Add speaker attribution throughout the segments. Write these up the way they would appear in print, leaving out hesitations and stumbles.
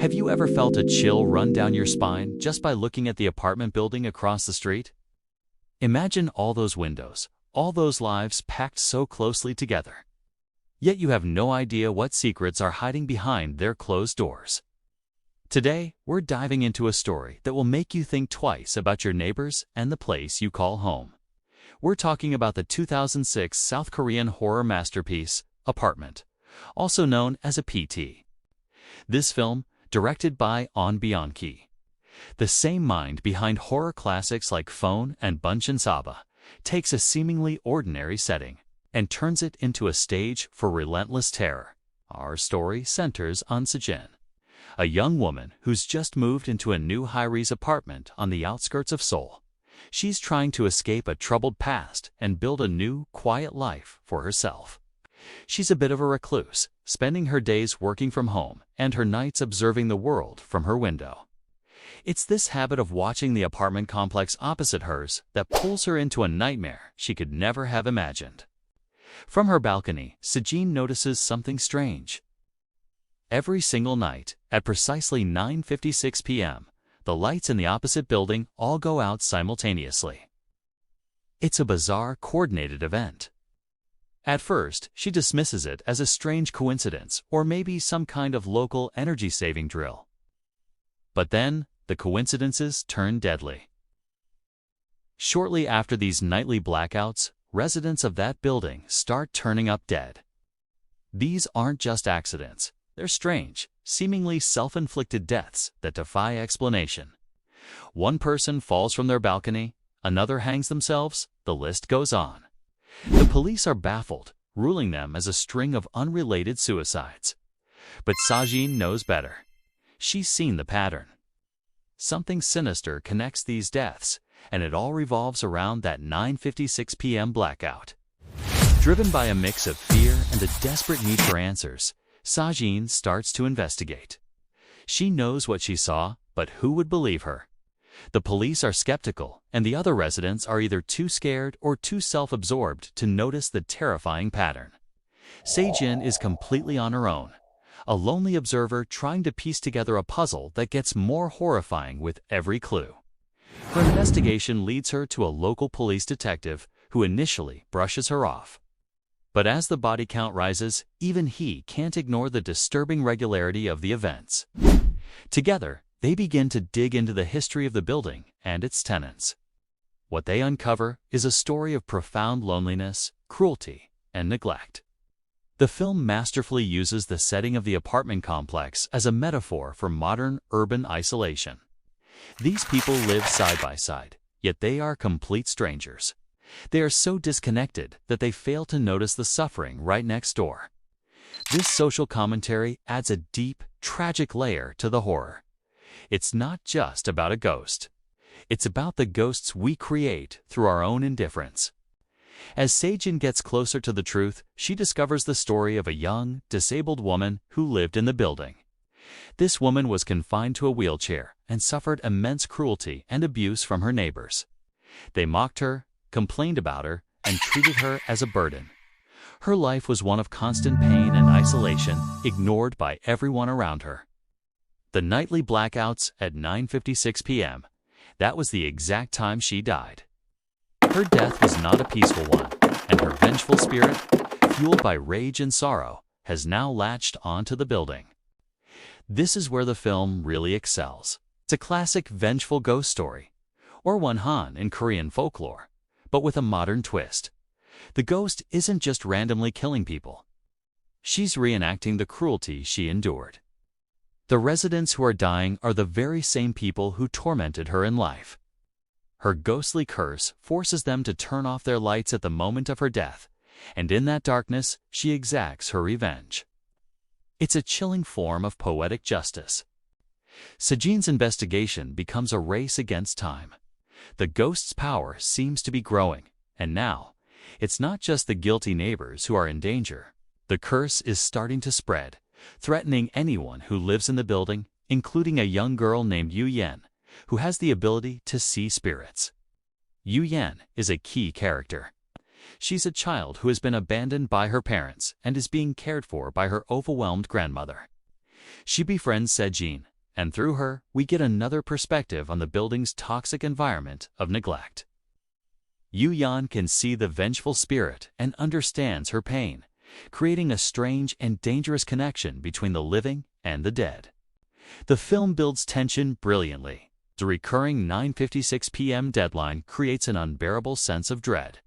Speaker 1: Have you ever felt a chill run down your spine just by looking at the apartment building across the street? Imagine all those windows, all those lives packed so closely together. Yet you have no idea what secrets are hiding behind their closed doors. Today, we're diving into a story that will make you think twice about your neighbors and the place you call home. We're talking about the 2006 South Korean horror masterpiece, Apartment, also known as a PT. This film, directed by On Byung-ki, the same mind behind horror classics like Phone and Bunchen Saba, takes a seemingly ordinary setting and turns it into a stage for relentless terror. Our story centers on Sejin, a young woman who's just moved into a new high-rise apartment on the outskirts of Seoul. She's trying to escape a troubled past and build a new, quiet life for herself. She's a bit of a recluse, spending her days working from home and her nights observing the world from her window. It's this habit of watching the apartment complex opposite hers that pulls her into a nightmare she could never have imagined. From her balcony, Sejin notices something strange. Every single night, at precisely 9:56 p.m., the lights in the opposite building all go out simultaneously. It's a bizarre, coordinated event. At first, she dismisses it as a strange coincidence or maybe some kind of local energy-saving drill. But then, the coincidences turn deadly. Shortly after these nightly blackouts, residents of that building start turning up dead. These aren't just accidents. They're strange, seemingly self-inflicted deaths that defy explanation. One person falls from their balcony, another hangs themselves, the list goes on. The police are baffled, ruling them as a string of unrelated suicides. But Sejin knows better. She's seen the pattern. Something sinister connects these deaths, and it all revolves around that 9:56 p.m. blackout. Driven by a mix of fear and a desperate need for answers, Sejin starts to investigate. She knows what she saw, but who would believe her? The police are skeptical, and the other residents are either too scared or too self-absorbed to notice the terrifying pattern. Sejin is completely on her own, a lonely observer trying to piece together a puzzle that gets more horrifying with every clue. Her investigation leads her to a local police detective who initially brushes her off. But as the body count rises, even he can't ignore the disturbing regularity of the events. Together, they begin to dig into the history of the building and its tenants. What they uncover is a story of profound loneliness, cruelty, and neglect. The film masterfully uses the setting of the apartment complex as a metaphor for modern urban isolation. These people live side by side, yet they are complete strangers. They are so disconnected that they fail to notice the suffering right next door. This social commentary adds a deep, tragic layer to the horror. It's not just about a ghost. It's about the ghosts we create through our own indifference. As Sejin gets closer to the truth, she discovers the story of a young, disabled woman who lived in the building. This woman was confined to a wheelchair and suffered immense cruelty and abuse from her neighbors. They mocked her, complained about her, and treated her as a burden. Her life was one of constant pain and isolation, ignored by everyone around her. The nightly blackouts at 9:56 p.m., that was the exact time she died. Her death was not a peaceful one, and her vengeful spirit, fueled by rage and sorrow, has now latched onto the building. This is where the film really excels. It's a classic vengeful ghost story, or Wonhan in Korean folklore, but with a modern twist. The ghost isn't just randomly killing people. She's reenacting the cruelty she endured. The residents who are dying are the very same people who tormented her in life. Her ghostly curse forces them to turn off their lights at the moment of her death, and in that darkness, she exacts her revenge. It's a chilling form of poetic justice. Sejin's investigation becomes a race against time. The ghost's power seems to be growing, and now, it's not just the guilty neighbors who are in danger. The curse is starting to spread, threatening anyone who lives in the building, including a young girl named Yu Yen, who has the ability to see spirits. Yu Yen is a key character. She's a child who has been abandoned by her parents and is being cared for by her overwhelmed grandmother. She befriends Sejin, and through her, we get another perspective on the building's toxic environment of neglect. Yu-Yan can see the vengeful spirit and understands her pain, creating a strange and dangerous connection between the living and the dead. The film builds tension brilliantly. The recurring 9:56 p.m. deadline creates an unbearable sense of dread.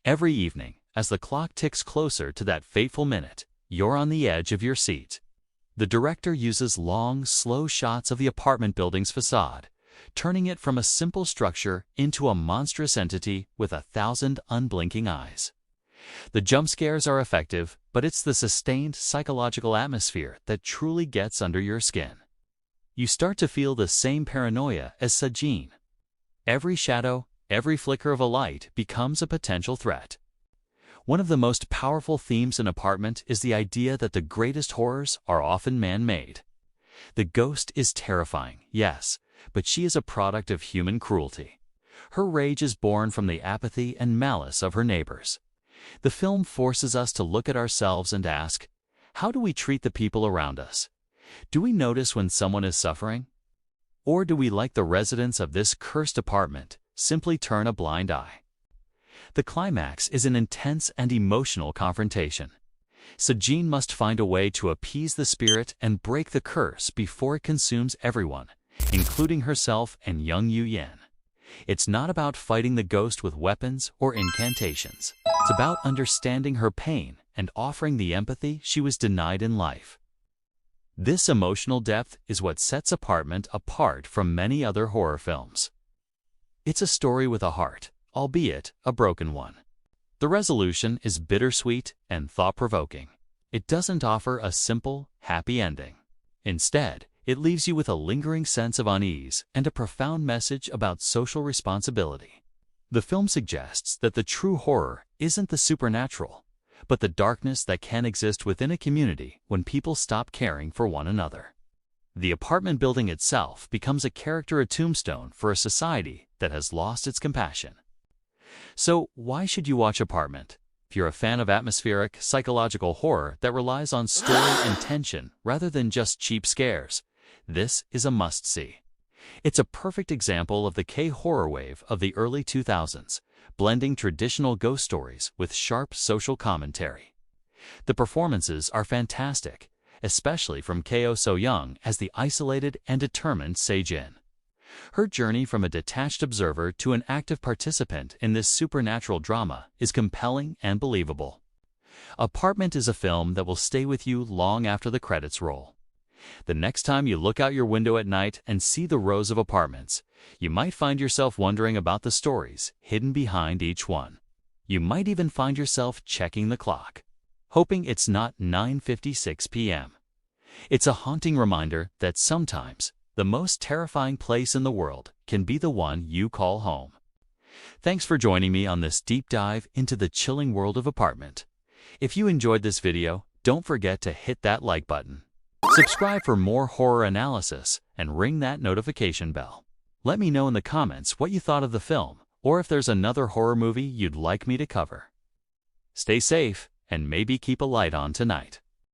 Speaker 1: Every evening, as the clock ticks closer to that fateful minute, you're on the edge of your seat. The director uses long, slow shots of the apartment building's facade, turning it from a simple structure into a monstrous entity with 1,000 unblinking eyes. The jump scares are effective, but it's the sustained psychological atmosphere that truly gets under your skin. You start to feel the same paranoia as Sejin. Every shadow, every flicker of a light becomes a potential threat. One of the most powerful themes in Apartment is the idea that the greatest horrors are often man-made. The ghost is terrifying, yes, but she is a product of human cruelty. Her rage is born from the apathy and malice of her neighbors. The film forces us to look at ourselves and ask, how do we treat the people around us? Do we notice when someone is suffering? Or do we, like the residents of this cursed apartment, simply turn a blind eye? The climax is an intense and emotional confrontation. Sejin must find a way to appease the spirit and break the curse before it consumes everyone, including herself and young Yu-Yan. It's not about fighting the ghost with weapons or incantations. It's about understanding her pain and offering the empathy she was denied in life. This emotional depth is what sets Apartment apart from many other horror films. It's a story with a heart, albeit a broken one. The resolution is bittersweet and thought-provoking. It doesn't offer a simple, happy ending. Instead, it leaves you with a lingering sense of unease and a profound message about social responsibility. The film suggests that the true horror isn't the supernatural, but the darkness that can exist within a community when people stop caring for one another. The apartment building itself becomes a character, a tombstone for a society that has lost its compassion. So, why should you watch Apartment? If you're a fan of atmospheric, psychological horror that relies on story and tension rather than just cheap scares, this is a must-see. It's a perfect example of the K-horror wave of the early 2000s, blending traditional ghost stories with sharp social commentary. The performances are fantastic, especially from Ko So-young as the isolated and determined Sejin. Her journey from a detached observer to an active participant in this supernatural drama is compelling and believable. Apartment is a film that will stay with you long after the credits roll. The next time you look out your window at night and see the rows of apartments, you might find yourself wondering about the stories hidden behind each one. You might even find yourself checking the clock, hoping it's not 9:56 p.m. It's a haunting reminder that sometimes the most terrifying place in the world can be the one you call home. Thanks for joining me on this deep dive into the chilling world of Apartment. If you enjoyed this video, don't forget to hit that like button. Subscribe for more horror analysis and ring that notification bell. Let me know in the comments what you thought of the film, or if there's another horror movie you'd like me to cover. Stay safe and maybe keep a light on tonight.